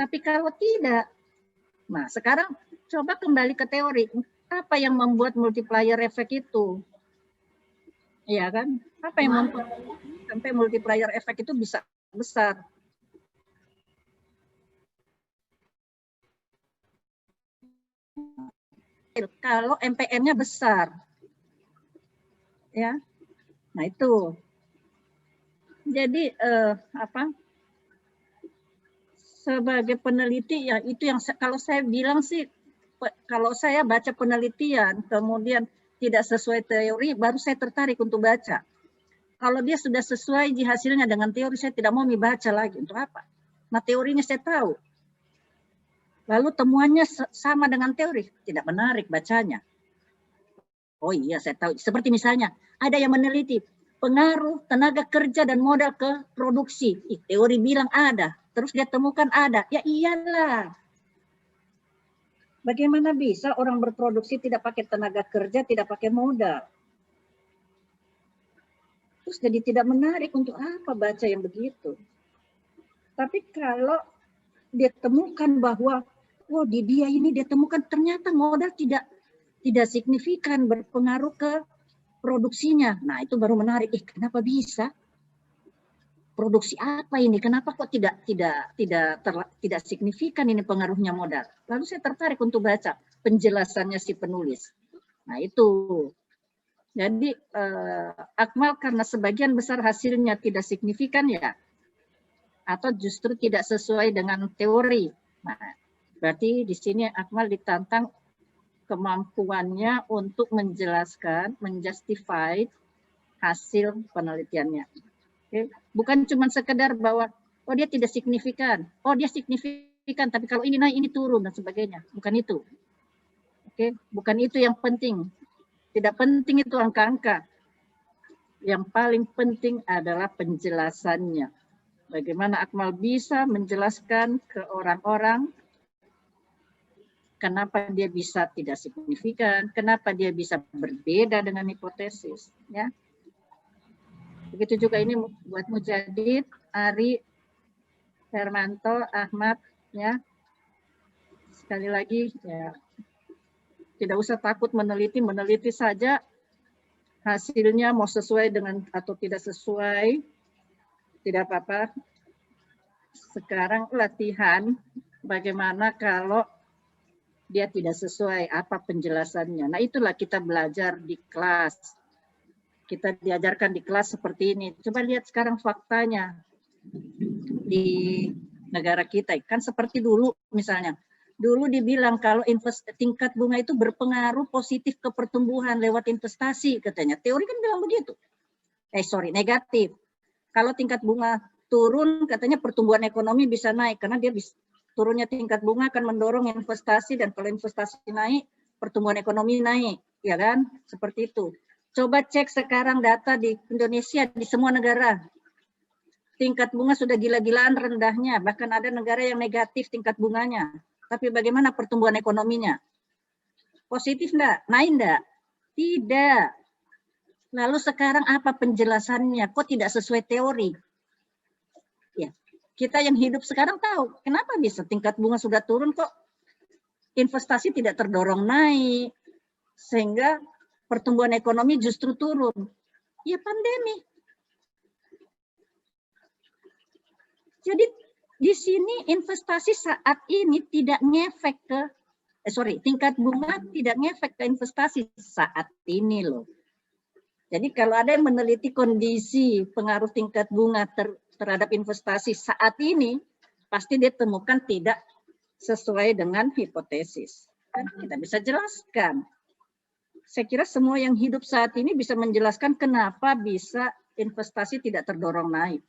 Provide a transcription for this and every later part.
Tapi kalau tidak, nah sekarang coba kembali ke teori. Apa yang membuat multiplier efek itu? Iya kan? Apa yang membuat sampai multiplier efek itu bisa besar? Kalau MPM-nya besar. Ya. Nah, itu. Jadi sebagai peneliti ya itu yang kalau saya bilang sih, kalau saya baca penelitian kemudian tidak sesuai teori baru saya tertarik untuk baca. Kalau dia sudah sesuai di hasilnya dengan teori saya tidak mau membaca lagi. Untuk apa? Nah, teorinya saya tahu. Lalu temuannya sama dengan teori, tidak menarik bacanya. Oh iya, saya tahu. Seperti misalnya ada yang meneliti pengaruh tenaga kerja dan modal ke produksi. Teori bilang ada, terus dia temukan ada. Ya iyalah. Bagaimana bisa orang berproduksi tidak pakai tenaga kerja, tidak pakai modal? Terus jadi tidak menarik, untuk apa baca yang begitu? Tapi kalau dia temukan bahwa, oh di dia ini dia temukan ternyata modal tidak signifikan berpengaruh ke produksinya. Nah, itu baru menarik. Kenapa bisa? Produksi apa ini? Kenapa kok tidak signifikan ini pengaruhnya modal? Lalu saya tertarik untuk baca penjelasannya si penulis. Nah, itu. Jadi Akmal karena sebagian besar hasilnya tidak signifikan ya, atau justru tidak sesuai dengan teori. Nah, berarti di sini Akmal ditantang kemampuannya untuk menjelaskan, menjustify hasil penelitiannya. Oke. Bukan cuma sekedar bahwa oh dia tidak signifikan, oh dia signifikan, tapi kalau ini naik ini turun dan sebagainya. Bukan itu. Oke, bukan itu yang penting. Tidak penting itu angka-angka. Yang paling penting adalah penjelasannya. Bagaimana Akmal bisa menjelaskan ke orang-orang kenapa dia bisa tidak signifikan, kenapa dia bisa berbeda dengan hipotesis, ya. Begitu juga ini buat Mujadid, Ari, Hermanto, Ahmad, ya. Sekali lagi, ya, tidak usah takut meneliti saja hasilnya mau sesuai dengan atau tidak sesuai, tidak apa-apa. Sekarang latihan bagaimana kalau dia tidak sesuai, apa penjelasannya. Nah, itulah kita belajar di kelas. Kita diajarkan di kelas seperti ini. Coba lihat sekarang faktanya di negara kita. Kan seperti dulu misalnya. Dulu dibilang kalau tingkat bunga itu berpengaruh positif ke pertumbuhan lewat investasi katanya. Teori kan bilang begitu. Negatif. Kalau tingkat bunga turun katanya pertumbuhan ekonomi bisa naik karena dia bisa, turunnya tingkat bunga akan mendorong investasi dan kalau investasi naik pertumbuhan ekonomi naik, ya kan? Seperti itu. Coba cek sekarang data di Indonesia, di semua negara. Tingkat bunga sudah gila-gilaan rendahnya, bahkan ada negara yang negatif tingkat bunganya. Tapi bagaimana pertumbuhan ekonominya? Positif enggak? Naik enggak? Tidak. Lalu sekarang apa penjelasannya? Kok tidak sesuai teori? Ya, kita yang hidup sekarang tahu kenapa bisa tingkat bunga sudah turun kok investasi tidak terdorong naik, sehingga pertumbuhan ekonomi justru turun. Ya pandemi. Jadi di sini investasi saat ini tidak ngefek ke, tingkat bunga tidak ngefek ke investasi saat ini loh. Jadi kalau ada yang meneliti kondisi pengaruh tingkat bunga terhadap investasi saat ini, pasti dia temukan tidak sesuai dengan hipotesis. Kan kita bisa jelaskan. Saya kira semua yang hidup saat ini bisa menjelaskan kenapa bisa investasi tidak terdorong naik.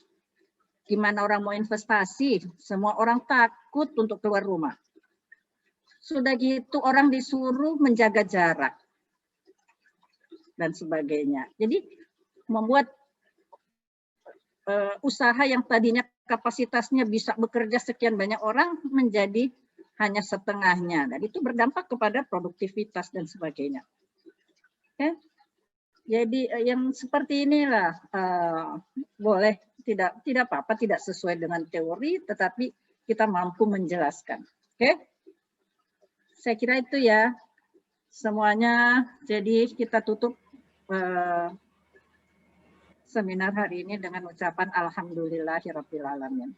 Gimana orang mau investasi? Semua orang takut untuk keluar rumah. Sudah gitu orang disuruh menjaga jarak dan sebagainya. Jadi membuat usaha yang tadinya kapasitasnya bisa bekerja sekian banyak orang menjadi hanya setengahnya. Dan itu berdampak kepada produktivitas dan sebagainya. Okay? Jadi yang seperti inilah boleh tidak apa-apa tidak sesuai dengan teori, tetapi kita mampu menjelaskan. Oke? Saya kira itu ya semuanya. Jadi kita tutup seminar hari ini dengan ucapan alhamdulillahirabbil alamin.